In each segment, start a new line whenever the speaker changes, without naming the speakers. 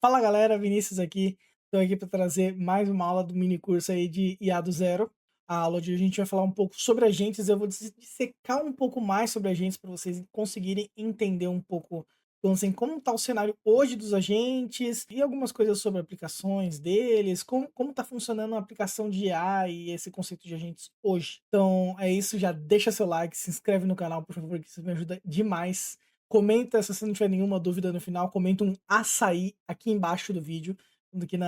Fala galera, Vinícius aqui. Estou aqui para trazer mais uma aula do mini curso aí de IA do zero. A aula de hoje a gente vai falar um pouco sobre agentes. Eu vou dissecar um pouco mais sobre agentes para vocês conseguirem entender um pouco, então, assim, como está o cenário hoje dos agentes e algumas coisas sobre aplicações deles, como está funcionando a aplicação de IA e esse conceito de agentes hoje. Então é isso, já deixa seu like, se inscreve no canal, por favor, que isso me ajuda demais. Comenta se você não tiver nenhuma dúvida no final, comenta um açaí aqui embaixo do vídeo, aqui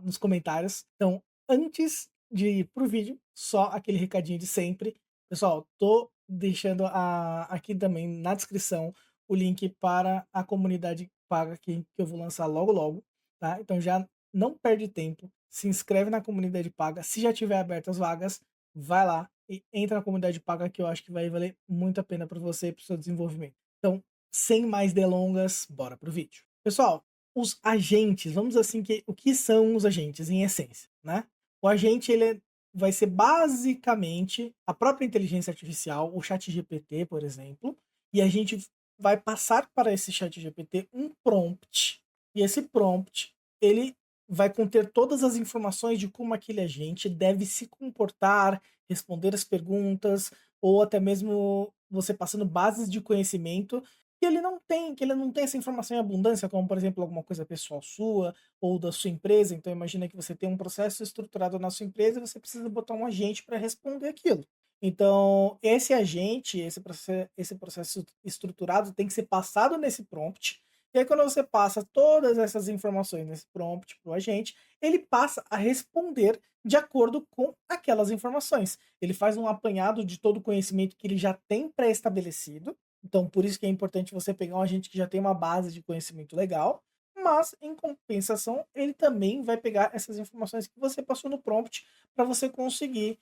nos comentários. Então, antes de ir pro vídeo, só aquele recadinho de sempre. Pessoal, tô deixando aqui também na descrição o link para a comunidade paga que eu vou lançar logo logo, tá? Então já não perde tempo, se inscreve na comunidade paga. Se já tiver abertas as vagas, vai lá e entra na comunidade paga que eu acho que vai valer muito a pena para você e para o seu desenvolvimento. Então, sem mais delongas, bora pro vídeo. Pessoal, os agentes, vamos assim que o que são os agentes em essência, né? O agente vai ser basicamente a própria inteligência artificial, o chat GPT, por exemplo, e a gente vai passar para esse chat GPT um prompt, e esse prompt, ele vai conter todas as informações de como aquele agente deve se comportar, responder as perguntas, ou até mesmo você passando bases de conhecimento que ele não tem essa informação em abundância, como por exemplo alguma coisa pessoal sua ou da sua empresa. Então imagina que você tem um processo estruturado na sua empresa e você precisa botar um agente para responder aquilo. Então esse agente, esse processo estruturado tem que ser passado nesse prompt. E aí quando você passa todas essas informações nesse prompt para o agente, ele passa a responder de acordo com aquelas informações. Ele faz um apanhado de todo o conhecimento que ele já tem pré-estabelecido. Então, por isso que é importante você pegar um agente que já tem uma base de conhecimento legal, mas, em compensação, ele também vai pegar essas informações que você passou no prompt para você conseguir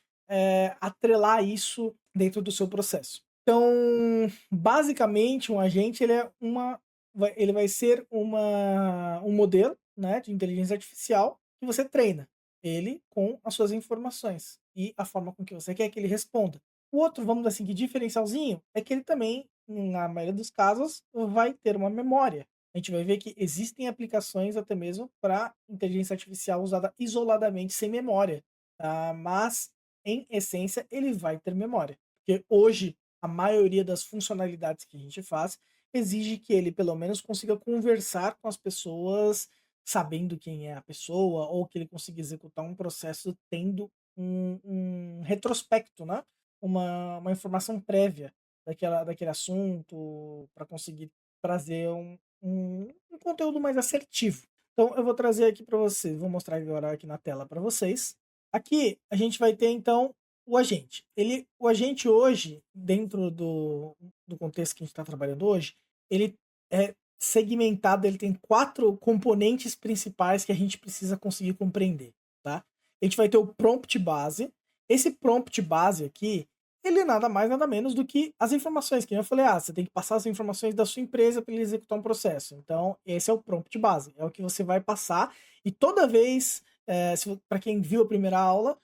atrelar isso dentro do seu processo. Então, basicamente, um agente ele vai ser um modelo, né, de inteligência artificial que você treina ele com as suas informações e a forma com que você quer que ele responda. O outro, vamos dizer assim, que diferencialzinho é que ele também, na maioria dos casos, vai ter uma memória. A gente vai ver que existem aplicações até mesmo para inteligência artificial usada isoladamente sem memória, tá? Mas, em essência, ele vai ter memória. Porque hoje, a maioria das funcionalidades que a gente faz exige que ele, pelo menos, consiga conversar com as pessoas sabendo quem é a pessoa, ou que ele consiga executar um processo tendo um retrospecto, né? Uma informação prévia daquele assunto, para conseguir trazer um conteúdo mais assertivo. Então eu vou trazer aqui para vocês, vou mostrar agora aqui na tela para vocês. Aqui a gente vai ter então o agente. O agente hoje, dentro do contexto que a gente está trabalhando hoje, ele é segmentado, ele tem 4 componentes principais que a gente precisa conseguir compreender, tá? A gente vai ter o prompt base. Esse prompt base aqui, ele é nada mais nada menos do que as informações, que eu falei, você tem que passar as informações da sua empresa para ele executar um processo. Então, esse é o prompt base, é o que você vai passar e toda vez, para quem viu a primeira aula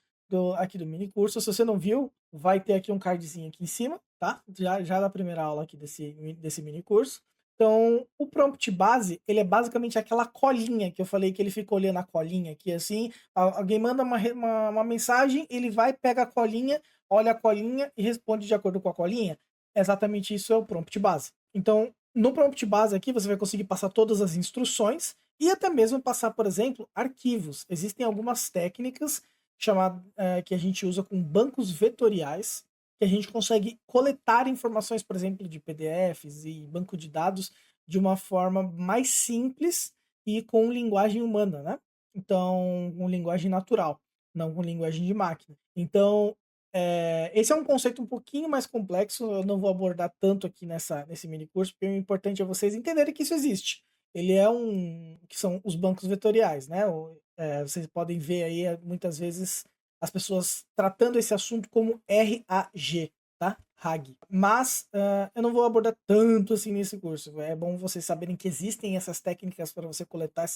aqui do mini curso, se você não viu, vai ter aqui um cardzinho aqui em cima, tá? Já da primeira aula aqui desse mini curso. Então, o prompt base, ele é basicamente aquela colinha que eu falei que ele fica olhando a colinha aqui assim, alguém manda uma mensagem, ele vai, pega a colinha, olha a colinha e responde de acordo com a colinha. Exatamente isso é o prompt base. Então, no prompt base aqui, você vai conseguir passar todas as instruções e até mesmo passar, por exemplo, arquivos. Existem algumas técnicas que a gente usa com bancos vetoriais, que a gente consegue coletar informações, por exemplo, de PDFs e banco de dados de uma forma mais simples e com linguagem humana, né? Então, com linguagem natural, não com linguagem de máquina. Então, esse é um conceito um pouquinho mais complexo, eu não vou abordar tanto aqui nesse mini curso, porque o importante é vocês entenderem que isso existe. Ele é que são os bancos vetoriais, né? Vocês podem ver aí muitas vezes as pessoas tratando esse assunto como RAG, tá? RAG. Mas eu não vou abordar tanto assim nesse curso. É bom vocês saberem que existem essas técnicas para você coletar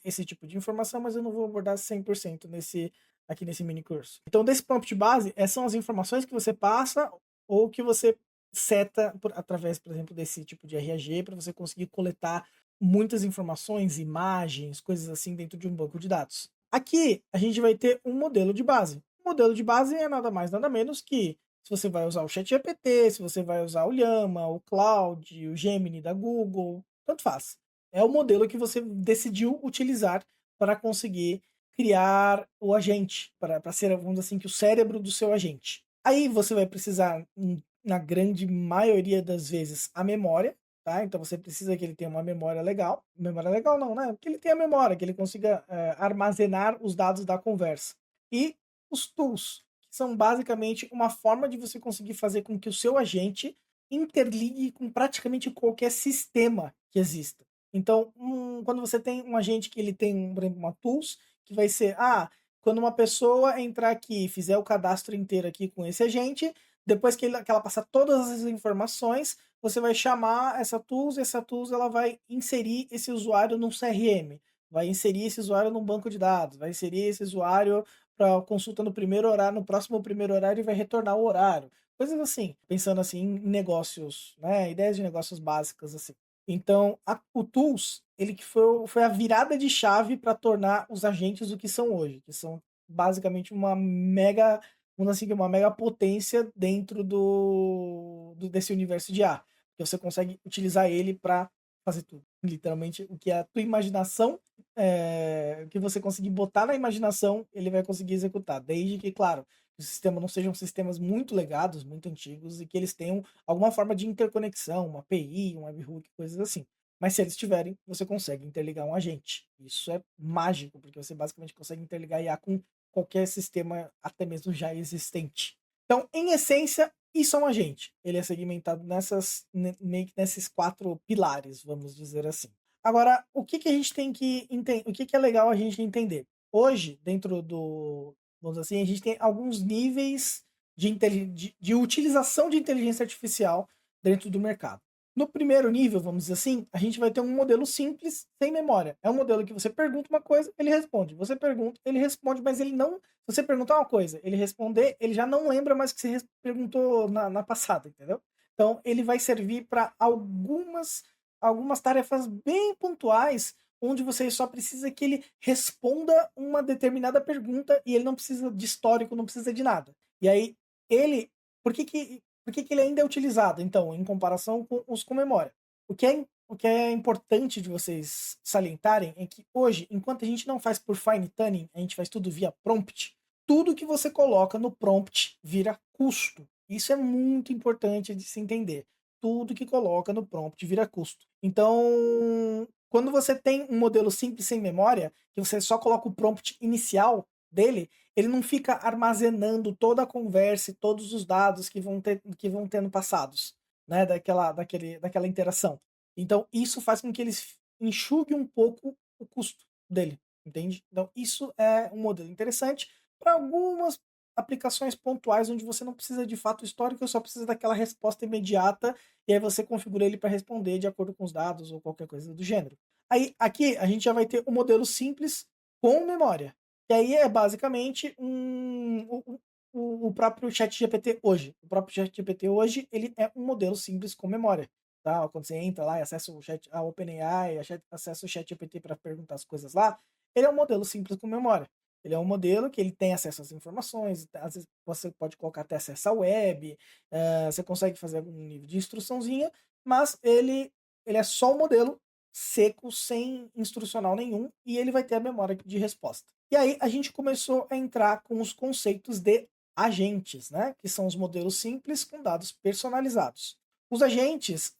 esse tipo de informação, mas eu não vou abordar 100% aqui nesse mini curso. Então, desse prompt base, são as informações que você passa ou que você seta através, por exemplo, desse tipo de RAG para você conseguir coletar muitas informações, imagens, coisas assim dentro de um banco de dados. Aqui a gente vai ter um modelo de base. O modelo de base é nada mais nada menos que se você vai usar o ChatGPT, se você vai usar o Llama, o Claude, o Gemini da Google, tanto faz. É o modelo que você decidiu utilizar para conseguir criar o agente, para ser, vamos dizer assim, que o cérebro do seu agente. Aí você vai precisar, na grande maioria das vezes, a memória, tá? Então você precisa que ele tenha uma memória legal. Memória legal não, né? Que ele tenha memória, que ele consiga armazenar os dados da conversa. E os tools, que são basicamente uma forma de você conseguir fazer com que o seu agente interligue com praticamente qualquer sistema que exista. Então, quando você tem um agente que ele tem, por exemplo, uma tools, que vai ser, quando uma pessoa entrar aqui e fizer o cadastro inteiro aqui com esse agente, depois que ela passar todas as informações, você vai chamar essa tools ela vai inserir esse usuário num CRM, vai inserir esse usuário num banco de dados, vai inserir esse usuário para consulta no primeiro horário, no próximo primeiro horário e vai retornar o horário. Coisas assim, pensando assim em negócios, né, ideias de negócios básicas assim. Então, o Tools, ele que foi a virada de chave para tornar os agentes o que são hoje, que são basicamente uma mega, vamos dizer assim, uma mega potência dentro desse universo de IA, que você consegue utilizar ele para fazer tudo. Literalmente, o que é a tua imaginação, o que você conseguir botar na imaginação, ele vai conseguir executar. Desde que, claro, o sistema não sejam sistemas muito legados, muito antigos, e que eles tenham alguma forma de interconexão, uma API, um webhook, coisas assim. Mas se eles tiverem, você consegue interligar um agente. Isso é mágico, porque você basicamente consegue interligar IA com qualquer sistema, até mesmo já existente. Então, em essência, isso é um agente. Ele é segmentado meio que nesses 4 pilares, vamos dizer assim. Agora, o que, que a gente tem que entender? O que, que é legal a gente entender? Hoje, dentro do, vamos dizer assim, a gente tem alguns níveis de utilização de inteligência artificial dentro do mercado. No primeiro nível, vamos dizer assim, a gente vai ter um modelo simples, sem memória. É um modelo que você pergunta uma coisa, ele responde. Você pergunta, ele responde, mas ele não. Se você perguntar uma coisa, ele responder, ele já não lembra mais o que você perguntou na passada, entendeu? Então, ele vai servir para algumas tarefas bem pontuais, onde você só precisa que ele responda uma determinada pergunta e ele não precisa de histórico, não precisa de nada. E aí, ele. Por que que ele ainda é utilizado, então, em comparação com os com memória? O que é importante de vocês salientarem é que hoje, enquanto a gente não faz por fine tuning, a gente faz tudo via prompt, tudo que você coloca no prompt vira custo. Isso é muito importante de se entender. Tudo que coloca no prompt vira custo. Então, quando você tem um modelo simples sem memória, que você só coloca o prompt inicial dele, ele não fica armazenando toda a conversa e todos os dados que vão tendo passados, né, daquela interação. Então, isso faz com que eles enxugue um pouco o custo dele, entende? Então, isso é um modelo interessante para algumas aplicações pontuais onde você não precisa de fato histórico, só precisa daquela resposta imediata e aí você configura ele para responder de acordo com os dados ou qualquer coisa do gênero. Aí, aqui a gente já vai ter um modelo simples com memória. E aí é basicamente o próprio ChatGPT hoje. O próprio ChatGPT hoje, ele é um modelo simples com memória. Tá? Quando você entra lá e acessa a OpenAI, acessa o ChatGPT para perguntar as coisas lá, ele é um modelo simples com memória. Ele é um modelo que ele tem acesso às informações, às vezes você pode colocar até acesso à web, você consegue fazer algum nível de instruçãozinha, mas ele é só um modelo seco, sem instrucional nenhum, e ele vai ter a memória de resposta. E aí a gente começou a entrar com os conceitos de agentes, né? Que são os modelos simples com dados personalizados. Os agentes,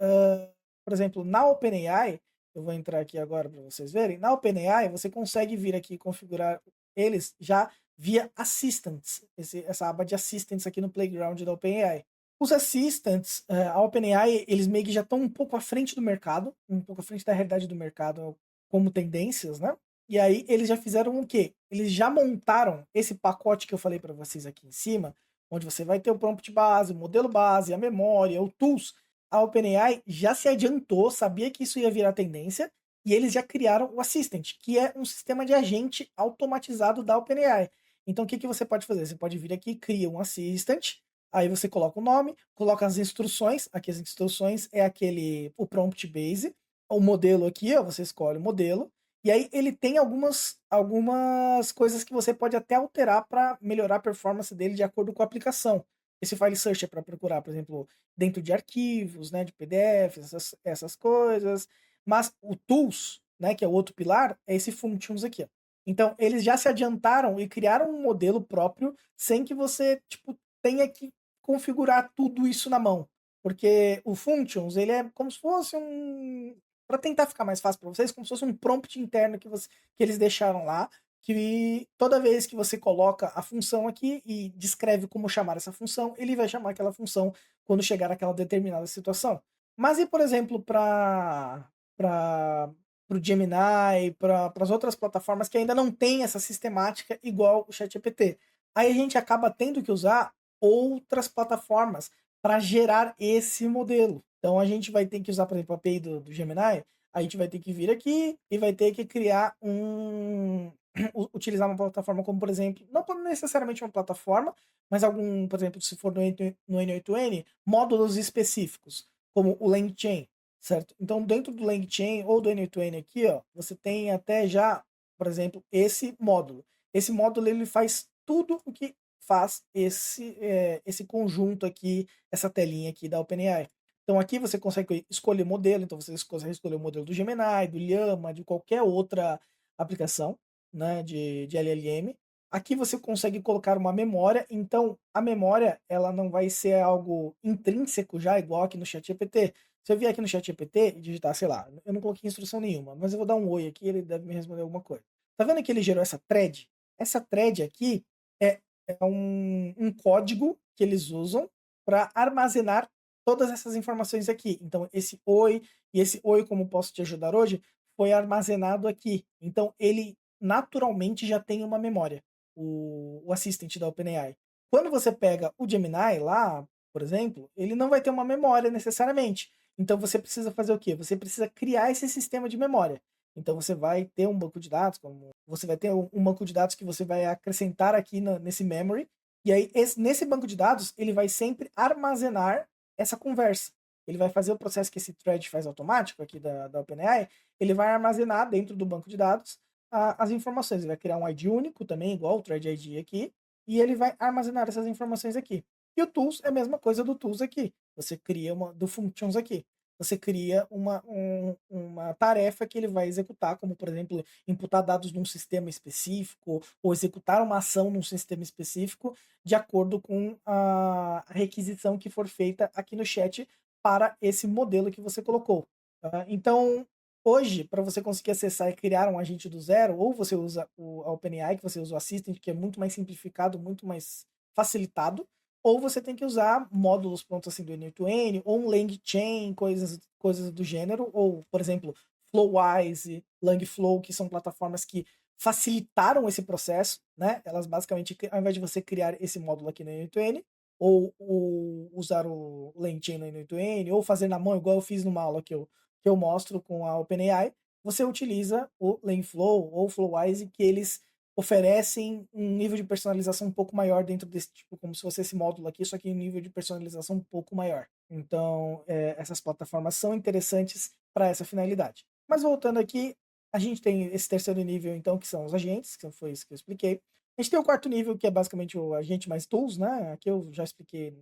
por exemplo, na OpenAI, eu vou entrar aqui agora para vocês verem, na OpenAI você consegue vir aqui e configurar eles já via Assistants, essa aba de Assistants aqui no Playground da OpenAI. Os assistants, a OpenAI, eles meio que já estão um pouco à frente do mercado, um pouco à frente da realidade do mercado como tendências, né? E aí eles já fizeram o quê? Eles já montaram esse pacote que eu falei para vocês aqui em cima, onde você vai ter o prompt base, o modelo base, a memória, o tools. A OpenAI já se adiantou, sabia que isso ia virar tendência, e eles já criaram o Assistant, que é um sistema de agente automatizado da OpenAI. Então o que, que você pode fazer? Você pode vir aqui, cria um Assistant, aí você coloca o nome, coloca as instruções, aqui as instruções é o prompt base, o modelo aqui, ó, você escolhe o modelo, e aí ele tem algumas coisas que você pode até alterar para melhorar a performance dele de acordo com a aplicação. Esse file search é para procurar, por exemplo, dentro de arquivos, né, de PDF, essas coisas, mas o tools, né, que é o outro pilar, é esse functions aqui, ó. Então eles já se adiantaram e criaram um modelo próprio, sem que você, tipo, tenha que configurar tudo isso na mão. Porque o functions, ele é como se fosse para tentar ficar mais fácil para vocês, como se fosse um prompt interno que eles deixaram lá, que toda vez que você coloca a função aqui e descreve como chamar essa função, ele vai chamar aquela função quando chegar àquela determinada situação. Mas e, por exemplo, para o Gemini, para as outras plataformas que ainda não tem essa sistemática igual o ChatGPT? Aí a gente acaba tendo que usar outras plataformas para gerar esse modelo. Então a gente vai ter que usar, por exemplo, a API do Gemini, a gente vai ter que vir aqui e vai ter que criar utilizar uma plataforma como, por exemplo, não necessariamente uma plataforma, mas algum, por exemplo, se for no N8N, módulos específicos, como o LangChain, certo? Então dentro do LangChain ou do N8N aqui, ó, você tem até já, por exemplo, esse módulo. Esse módulo ele faz tudo o que faz esse conjunto aqui, essa telinha aqui da OpenAI. Então aqui você consegue escolher modelo, então você consegue escolher o modelo do Gemini, do Llama, de qualquer outra aplicação, né, de LLM. Aqui você consegue colocar uma memória, então a memória ela não vai ser algo intrínseco já, igual aqui no ChatGPT. Se eu vier aqui no ChatGPT e digitar, sei lá, eu não coloquei instrução nenhuma, mas eu vou dar um oi aqui, ele deve me responder alguma coisa. Tá vendo que ele gerou essa thread? Essa thread aqui é é um código que eles usam para armazenar todas essas informações aqui. Então, esse oi e esse oi, como posso te ajudar hoje, foi armazenado aqui. Então, ele naturalmente já tem uma memória, o assistant da OpenAI. Quando você pega o Gemini lá, por exemplo, ele não vai ter uma memória necessariamente. Então, você precisa fazer o quê? Você precisa criar esse sistema de memória. Então, você vai ter um banco de dados, como você vai ter um banco de dados que você vai acrescentar aqui nesse memory, e aí nesse banco de dados ele vai sempre armazenar essa conversa. Ele vai fazer o processo que esse thread faz automático aqui da OpenAI, ele vai armazenar dentro do banco de dados as informações. Ele vai criar um ID único também, igual o thread ID aqui, e ele vai armazenar essas informações aqui. E o tools é a mesma coisa do tools aqui. Você cria do functions aqui. Você cria uma tarefa que ele vai executar, como, por exemplo, imputar dados num sistema específico ou executar uma ação num sistema específico, de acordo com a requisição que for feita aqui no chat para esse modelo que você colocou. Tá? Então, hoje, para você conseguir acessar e criar um agente do zero, ou você usa a OpenAI, que você usa o Assistant, que é muito mais simplificado, muito mais facilitado, ou você tem que usar módulos prontos assim do N8N, ou um LangChain, coisas do gênero, ou, por exemplo, Flowise, Langflow, que são plataformas que facilitaram esse processo, né? Elas basicamente, ao invés de você criar esse módulo aqui no N8N, ou usar o LangChain no N8N, ou fazer na mão, igual eu fiz numa aula que eu mostro com a OpenAI, você utiliza o Langflow ou o Flowise, que eles oferecem um nível de personalização um pouco maior dentro desse tipo, como se fosse esse módulo aqui, só que um nível de personalização um pouco maior. Então, essas plataformas são interessantes para essa finalidade. Mas voltando aqui, a gente tem esse terceiro nível, então, que são os agentes, que foi isso que eu expliquei. A gente tem o quarto nível, que é basicamente o agente mais tools, né? Aqui eu já expliquei,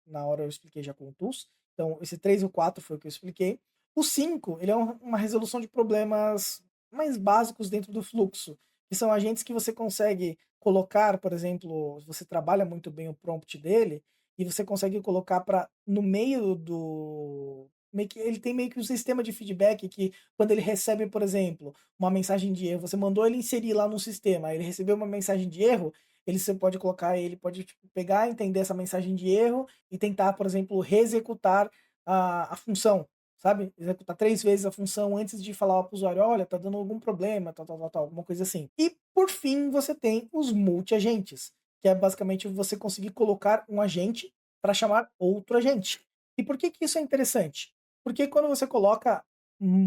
na hora eu expliquei já com o tools. Então, esse 3 e o 4 foi o que eu expliquei. O 5 ele é uma resolução de problemas mais básicos dentro do fluxo, que são agentes que você consegue colocar, por exemplo, você trabalha muito bem o prompt dele, e você consegue colocar para no meio do meio que ele tem meio que um sistema de feedback que quando ele recebe, por exemplo, uma mensagem de erro, você mandou ele inserir lá no sistema, ele recebeu uma mensagem de erro, você pode colocar, ele pode tipo, pegar, entender essa mensagem de erro e tentar, por exemplo, reexecutar a função, sabe? Executar 3 vezes a função antes de falar para o usuário, olha, tá dando algum problema, tal, alguma coisa assim. E por fim, você tem os multi-agentes, que é basicamente você conseguir colocar um agente para chamar outro agente. E por que que isso é interessante? Porque quando você coloca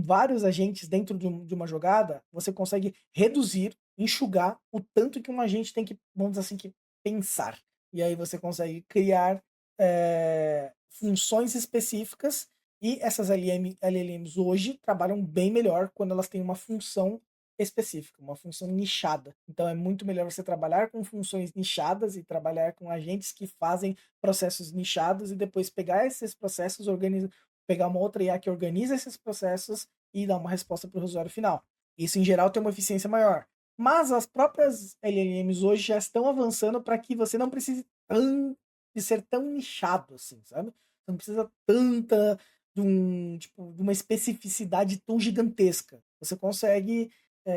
vários agentes dentro de uma jogada, você consegue reduzir, enxugar o tanto que um agente tem que, vamos dizer assim, que pensar. E aí você consegue criar funções específicas E essas LLMs hoje trabalham bem melhor quando elas têm uma função específica, uma função nichada. Então é muito melhor você trabalhar com funções nichadas e trabalhar com agentes que fazem processos nichados e depois pegar esses processos, pegar uma outra IA que organiza esses processos e dar uma resposta para o usuário final. Isso, em geral, tem uma eficiência maior. Mas as próprias LLMs hoje já estão avançando para que você não precise de ser tão nichado assim, sabe? Você não precisa tanta de uma especificidade tão gigantesca. Você consegue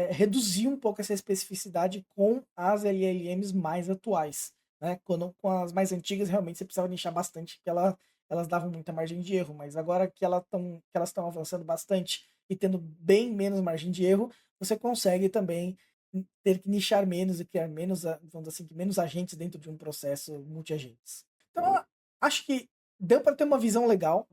reduzir um pouco essa especificidade com as LLMs mais atuais. Né? Quando, com as mais antigas, realmente você precisava nichar bastante, porque elas davam muita margem de erro, mas agora que elas estão avançando bastante e tendo bem menos margem de erro, você consegue também ter que nichar menos e criar menos, vamos dizer assim, menos agentes dentro de um processo multi-agentes. Então, acho que deu para ter uma visão legal,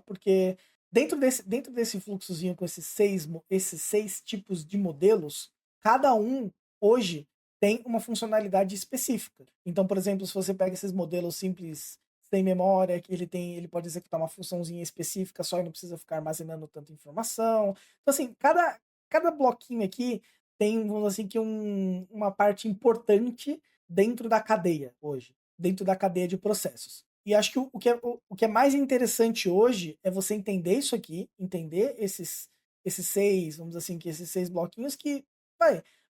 porque dentro desse fluxozinho com esses seis tipos de modelos, cada um hoje tem uma funcionalidade específica. Então, por exemplo, se você pega esses modelos simples sem memória, que ele pode executar uma funçãozinha específica só e não precisa ficar armazenando tanta informação. Então, assim, cada bloquinho aqui tem, vamos dizer assim, que uma parte importante dentro da cadeia hoje, dentro da cadeia de processos. E acho que o que é mais interessante hoje é você entender isso aqui, entender esses seis, vamos dizer assim, que esses seis bloquinhos que,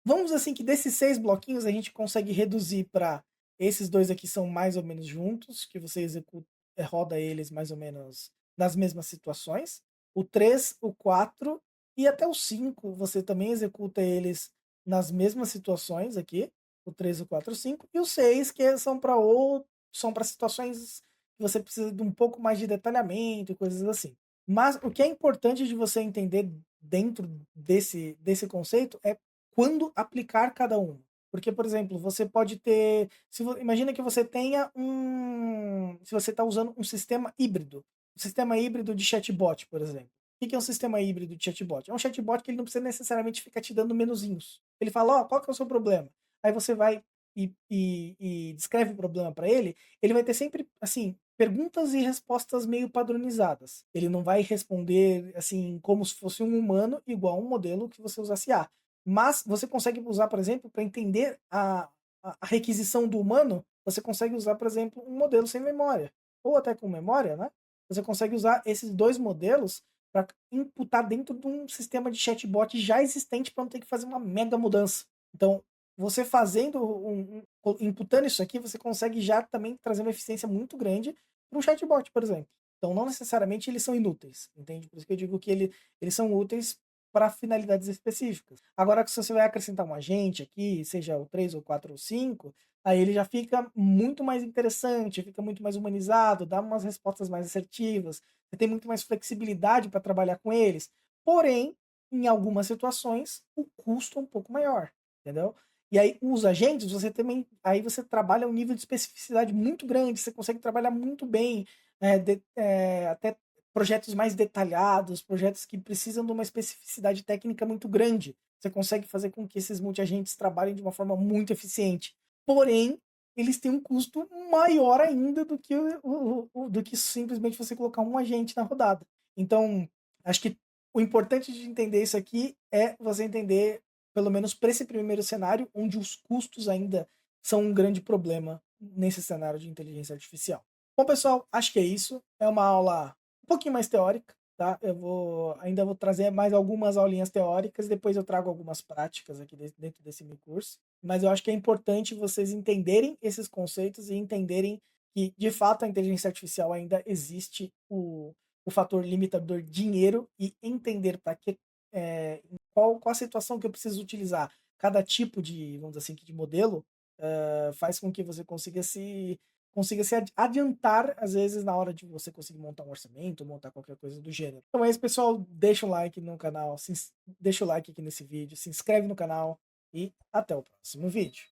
vamos dizer assim, que desses seis bloquinhos a gente consegue reduzir para esses dois aqui são mais ou menos juntos, que você executa, roda eles mais ou menos nas mesmas situações. O 3, o 4 e até o 5 você também executa eles nas mesmas situações aqui. O 3, o 4, o 5. E o 6, que são para situações que você precisa de um pouco mais de detalhamento e coisas assim. Mas o que é importante de você entender dentro desse conceito é quando aplicar cada um. Porque, por exemplo, você pode ter. Imagina que você tenha um. Se você está usando um sistema híbrido. Um sistema híbrido de chatbot, por exemplo. O que é um sistema híbrido de chatbot? É um chatbot que ele não precisa necessariamente ficar te dando menuzinhos. Ele fala, ó, qual que é o seu problema? Aí você vai e descreve o problema para ele vai ter sempre, assim, perguntas e respostas meio padronizadas. Ele não vai responder, assim, como se fosse um humano, igual um modelo que você usasse IA. Mas você consegue usar, por exemplo, para entender a requisição do humano, você consegue usar, por exemplo, um modelo sem memória, ou até com memória, né? Você consegue usar esses dois modelos para imputar dentro de um sistema de chatbot já existente para não ter que fazer uma mega mudança. Então, você fazendo imputando isso aqui, você consegue já também trazer uma eficiência muito grande para um chatbot, por exemplo. Então, não necessariamente eles são inúteis, entende? Por isso que eu digo que eles são úteis para finalidades específicas. Agora, se você vai acrescentar um agente aqui, seja o 3 ou 4 ou 5, aí ele já fica muito mais interessante, fica muito mais humanizado, dá umas respostas mais assertivas, você tem muito mais flexibilidade para trabalhar com eles. Porém, em algumas situações, o custo é um pouco maior, entendeu? E aí, os agentes, você também, aí você trabalha um nível de especificidade muito grande, você consegue trabalhar muito bem, até projetos mais detalhados, projetos que precisam de uma especificidade técnica muito grande. Você consegue fazer com que esses multiagentes trabalhem de uma forma muito eficiente. Porém, eles têm um custo maior ainda do que simplesmente você colocar um agente na rodada. Então, acho que o importante de entender isso aqui é você entender, pelo menos para esse primeiro cenário, onde os custos ainda são um grande problema nesse cenário de inteligência artificial. Bom, pessoal, acho que é isso. É uma aula um pouquinho mais teórica, tá? Ainda vou trazer mais algumas aulinhas teóricas, depois eu trago algumas práticas aqui dentro desse meu curso. Mas eu acho que é importante vocês entenderem esses conceitos e entenderem que, de fato, a inteligência artificial ainda existe o fator limitador dinheiro e entender para que qual a situação que eu preciso utilizar cada tipo de, vamos dizer assim, de modelo, faz com que você consiga se adiantar, às vezes, na hora de você conseguir montar um orçamento, montar qualquer coisa do gênero. Então é isso, pessoal. Deixa o like no canal, deixa o like aqui nesse vídeo, se inscreve no canal e até o próximo vídeo.